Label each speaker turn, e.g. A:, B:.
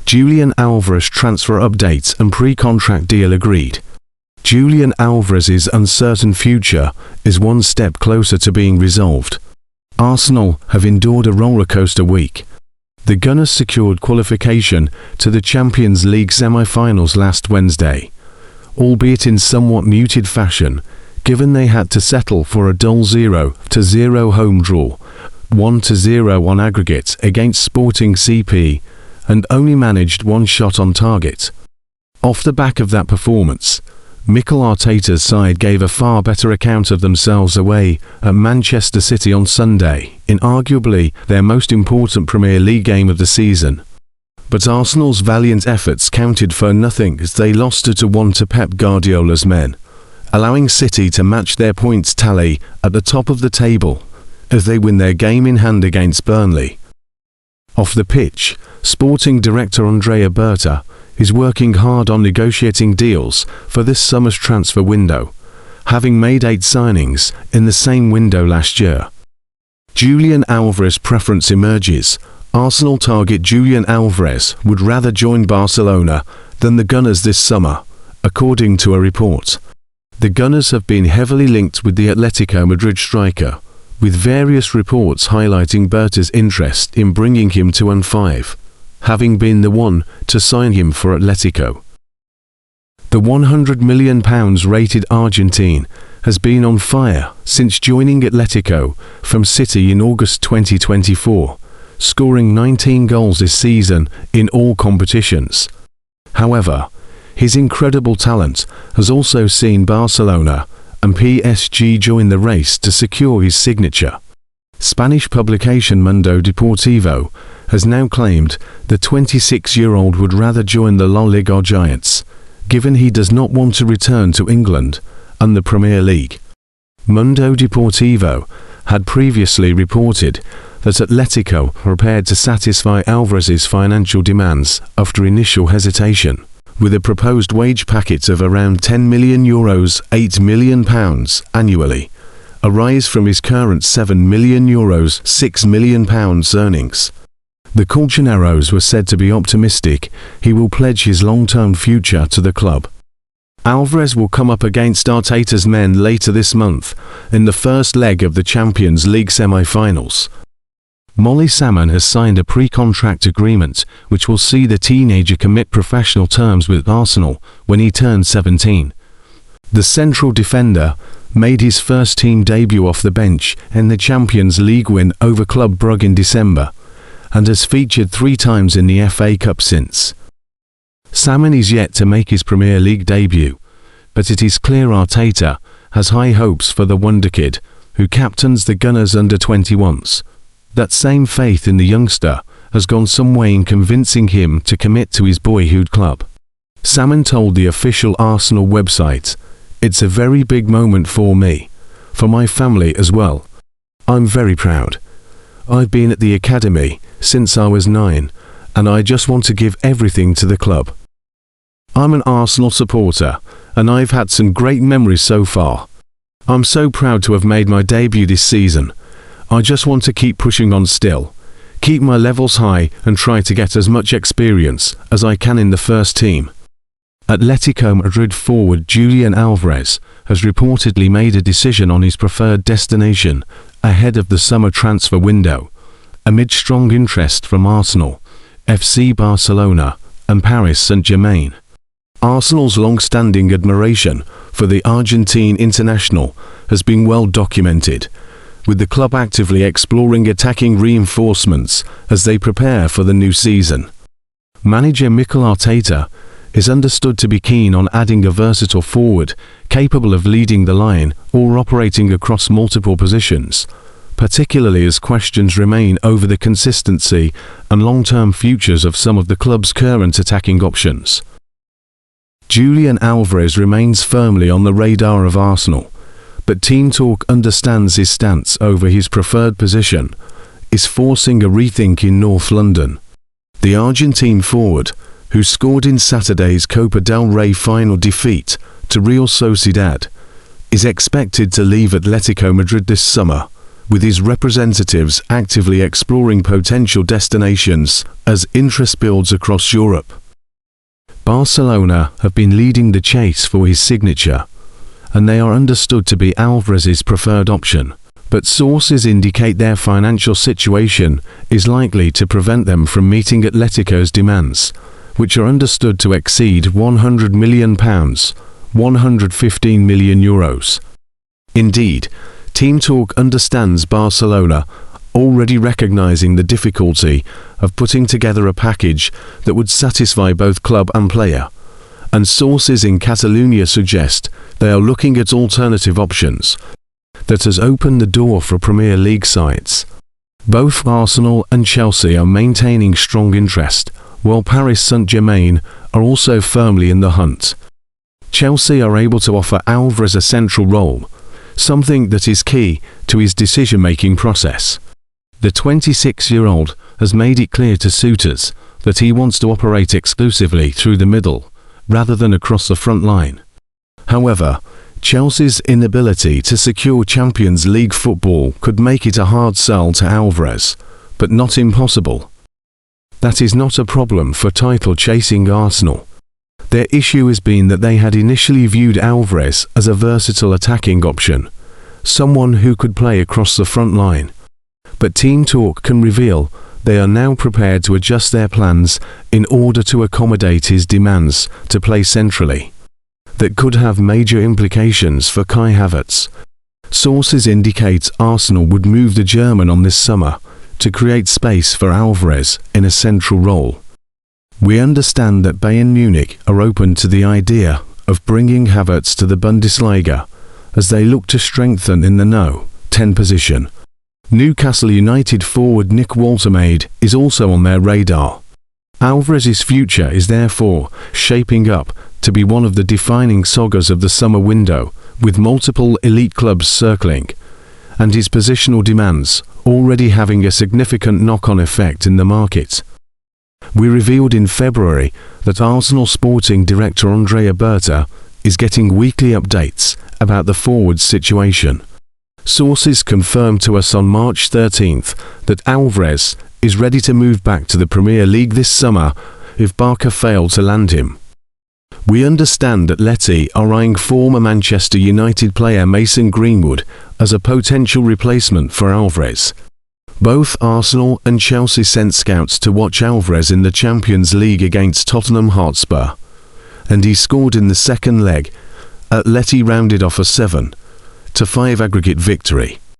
A: Julian Alvarez transfer updates and pre-contract deal agreed. Julian Alvarez's uncertain future is one step closer to being resolved. Arsenal have endured a rollercoaster week. The Gunners secured qualification to the Champions League semi-finals last Wednesday, albeit in somewhat muted fashion, given they had to settle for a dull 0-0 home draw, 1-0 on aggregate against Sporting CP, and only managed one shot on target. Off the back of that performance, Mikel Arteta's side gave a far better account of themselves away at Manchester City on Sunday, in arguably their most important Premier League game of the season. But Arsenal's valiant efforts counted for nothing as they lost 2-1 to Pep Guardiola's men, allowing City to match their points tally at the top of the table as they win their game in hand against Burnley. Off the pitch, Sporting director Andrea Berta is working hard on negotiating deals for this summer's transfer window, having made 8 signings in the same window last year. Julian Alvarez preference emerges. Arsenal target Julian Alvarez would rather join Barcelona than the Gunners this summer, according to a report. The Gunners have been heavily linked with the Atletico Madrid striker, with various reports highlighting Berta's interest in bringing him to N5, having been the one to sign him for Atletico. The £100 million rated Argentine has been on fire since joining Atletico from City in August 2024, scoring 19 goals this season in all competitions. However, his incredible talent has also seen Barcelona and PSG join the race to secure his signature. Spanish publication Mundo Deportivo has now claimed the 26-year-old would rather join the La Liga giants, given he does not want to return to England and the Premier League. Mundo Deportivo had previously reported that Atletico were prepared to satisfy Alvarez's financial demands after initial hesitation, with a proposed wage packet of around €10 million, £8 million annually, a rise from his current €7 million, £6 million earnings. The Colchoneros were said to be optimistic he will pledge his long-term future to the club. Alvarez will come up against Arteta's men later this month in the first leg of the Champions League semi-finals. Marli Salmon has signed a pre-contract agreement which will see the teenager commit professional terms with Arsenal when he turns 17. The central defender made his first team debut off the bench in the Champions League win over Club Brugge in December, and has featured 3 times in the FA Cup since. Salmon is yet to make his Premier League debut, but it is clear Arteta has high hopes for the wonder kid, who captains the Gunners under-21s. That same faith in the youngster has gone some way in convincing him to commit to his boyhood club. Salmon told the official Arsenal website, "It's a very big moment for me, for my family as well. I'm very proud. I've been at the academy since I was 9, and I just want to give everything to the club. I'm an Arsenal supporter, and I've had some great memories so far. I'm so proud to have made my debut this season. I just want to keep pushing on still, keep my levels high and try to get as much experience as I can in the first team." Atletico Madrid forward Julian Alvarez has reportedly made a decision on his preferred destination ahead of the summer transfer window, amid strong interest from Arsenal, FC Barcelona and Paris Saint-Germain. Arsenal's long-standing admiration for the Argentine international has been well documented, with the club actively exploring attacking reinforcements as they prepare for the new season. Manager Mikel Arteta is understood to be keen on adding a versatile forward capable of leading the line or operating across multiple positions, particularly as questions remain over the consistency and long-term futures of some of the club's current attacking options. Julian Alvarez remains firmly on the radar of Arsenal, but Team Talk understands his stance over his preferred position is forcing a rethink in North London. The Argentine forward, who scored in Saturday's Copa del Rey final defeat to Real Sociedad, is expected to leave Atletico Madrid this summer, with his representatives actively exploring potential destinations as interest builds across Europe. Barcelona have been leading the chase for his signature, and they are understood to be Alvarez's preferred option, but sources indicate their financial situation is likely to prevent them from meeting Atletico's demands, which are understood to exceed £100 million, €115 million. Indeed, Team Talk understands Barcelona, already recognizing the difficulty of putting together a package that would satisfy both club and player, and sources in Catalonia suggest they are looking at alternative options. That has opened the door for Premier League sides. Both Arsenal and Chelsea are maintaining strong interest, while Paris Saint-Germain are also firmly in the hunt. Chelsea are able to offer Alvarez a central role, something that is key to his decision-making process. The 26-year-old has made it clear to suitors that he wants to operate exclusively through the middle, rather than across the front line. However, Chelsea's inability to secure Champions League football could make it a hard sell to Alvarez, but not impossible. That is not a problem for title-chasing Arsenal. Their issue has been that they had initially viewed Alvarez as a versatile attacking option, someone who could play across the front line. But Team Talk can reveal they are now prepared to adjust their plans in order to accommodate his demands to play centrally. That could have major implications for Kai Havertz. Sources indicate Arsenal would move the German on this summer to create space for Alvarez in a central role. We understand that Bayern Munich are open to the idea of bringing Havertz to the Bundesliga as they look to strengthen in the No. 10 position. Newcastle United forward Nick Woltemade is also on their radar. Alvarez's future is therefore shaping up to be one of the defining sagas of the summer window, with multiple elite clubs circling, and his positional demands already having a significant knock-on effect in the market. We revealed in February that Arsenal sporting director Andrea Berta is getting weekly updates about the forward situation. Sources confirmed to us on March 13th that Alvarez is ready to move back to the Premier League this summer if Barca fail to land him. We understand that Atleti are eyeing former Manchester United player Mason Greenwood as a potential replacement for Alvarez. Both Arsenal and Chelsea sent scouts to watch Alvarez in the Champions League against Tottenham Hotspur, and he scored in the second leg. Atleti rounded off a 7-5 aggregate victory.